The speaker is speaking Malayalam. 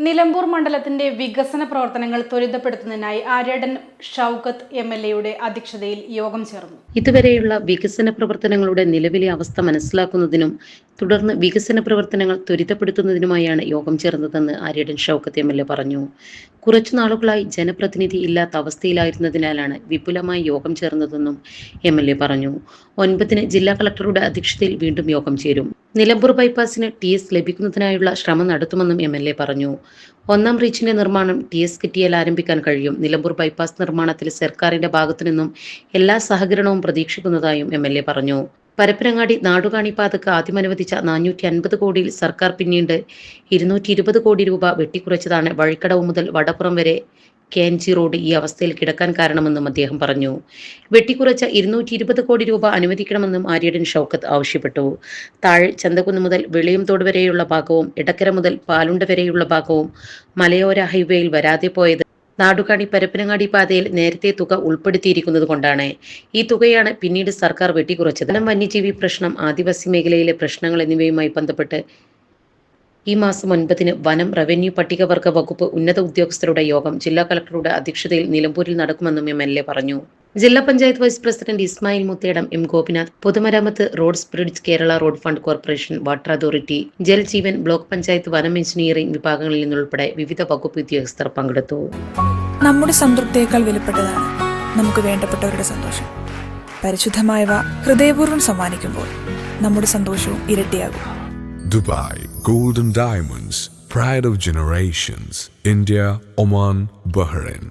നിലമ്പൂർ മണ്ഡലത്തിന്റെ വികസന പ്രവർത്തനങ്ങൾ ത്വരിതപ്പെടുത്തുന്നതിനായി ആര്യടൻ ഷൗക്കത്ത് എംഎൽഎയുടെ അധ്യക്ഷതയിൽ യോഗം ചേർന്നു. ഇതുവരെയുള്ള വികസന പ്രവർത്തനങ്ങളുടെ നിലവിലെ അവസ്ഥ മനസ്സിലാക്കുന്നതിനും തുടർന്ന് വികസന പ്രവർത്തനങ്ങൾ ത്വരിതപ്പെടുത്തുന്നതിനുമായാണ് യോഗം ചേർന്നതെന്ന് ആര്യടൻ ഷൗക്കത്ത് എംഎൽഎ പറഞ്ഞു. കുറച്ചു നാളുകളായി ജനപ്രതിനിധി ഇല്ലാത്ത അവസ്ഥയിലായിരുന്നതിനാലാണ് വിപുലമായി യോഗം ചേർന്നതെന്നും എംഎൽഎ പറഞ്ഞു. 9-ന് ജില്ലാ കളക്ടറുടെ അധ്യക്ഷതയിൽ വീണ്ടും യോഗം ചേരും. നിലമ്പൂർ ബൈപ്പാസിന് TS ലഭിക്കുന്നതിനായുള്ള ശ്രമം നടത്തുമെന്നും എംഎൽഎ പറഞ്ഞു. 1-ാം റീച്ചിന്റെ നിർമ്മാണം TS കിട്ടിയാൽ ആരംഭിക്കാൻ കഴിയും. നിലമ്പൂർ ബൈപ്പാസ് നിർമ്മാണത്തിൽ സർക്കാരിന്റെ ഭാഗത്തു നിന്നും എല്ലാ സഹകരണവും പ്രതീക്ഷിക്കുന്നതായും എംഎൽഎ പറഞ്ഞു. പരപ്പനങ്ങാടി നാടുകാണി പാതക്ക് ആദ്യം അനുവദിച്ച 450 കോടിയിൽ സർക്കാർ പിന്നീട് 220 കോടി രൂപ വെട്ടിക്കുറച്ചതാണ് വഴിക്കടവ് മുതൽ വടപ്പുറം വരെ KNG റോഡ് ഈ അവസ്ഥയിൽ കിടക്കാൻ കാരണമെന്നും അദ്ദേഹം പറഞ്ഞു. വെട്ടിക്കുറച്ച 220 കോടി രൂപ അനുവദിക്കണമെന്നും ആര്യടൻ ഷൗക്കത്ത് ആവശ്യപ്പെട്ടു. താഴെ ചന്തക്കുന്ന് മുതൽ വെളിയംതോട് വരെയുള്ള ഭാഗവും എടക്കര മുതൽ പാലുണ്ട വരെയുള്ള ഭാഗവും മലയോര ഹൈവേയിൽ വരാതെ പോയത് നാടുകാണി പരപ്പനങ്ങാടി പാതയിൽ നേരത്തെ തുക ഉൾപ്പെടുത്തിയിരിക്കുന്നത് കൊണ്ടാണ്. ഈ തുകയാണ് പിന്നീട് സർക്കാർ വെട്ടിക്കുറച്ചത്. വന്യജീവി പ്രശ്നം, ആദിവാസി മേഖലയിലെ പ്രശ്നങ്ങൾ എന്നിവയുമായി ബന്ധപ്പെട്ട് ഈ മാസം 9-ന് വനം, റവന്യൂ, പട്ടികവർഗ വകുപ്പ് ഉന്നത ഉദ്യോഗസ്ഥരുടെ യോഗം ജില്ലാ കളക്ടറുടെ അധ്യക്ഷതയിൽ നിലമ്പൂരിൽ നടക്കുമെന്നും എംഎൽഎ പറഞ്ഞു. ജില്ലാ panchayat vice president Ismail Muthedam, M Gopinath, പൊതുമരാമത്ത്, roads bridge, Kerala road fund corporation, water authority, Jal Jeevan, block panchayat, വനം, എഞ്ചിനീയറിംഗ് വിഭാഗങ്ങളിൽ നിന്നുൾപ്പെടെ വിവിധ വകുപ്പ് ഉദ്യോഗസ്ഥർ പങ്കെടുത്തു. നമ്മുടെ സംതൃപ്തിയേക്കാൾ വിലപ്പെട്ടതാണ് നമുക്ക് വേണ്ടപ്പെട്ടവരുടെ സന്തോഷം. പരിശുദ്ധമായവ ഹൃദയപൂർവ്വം സമ്മാനിക്കുമ്പോൾ നമ്മുടെ സന്തോഷവും ഇരട്ടിയാകും. Dubai Golden Diamonds, pride of generations. India, Oman, Bahrain.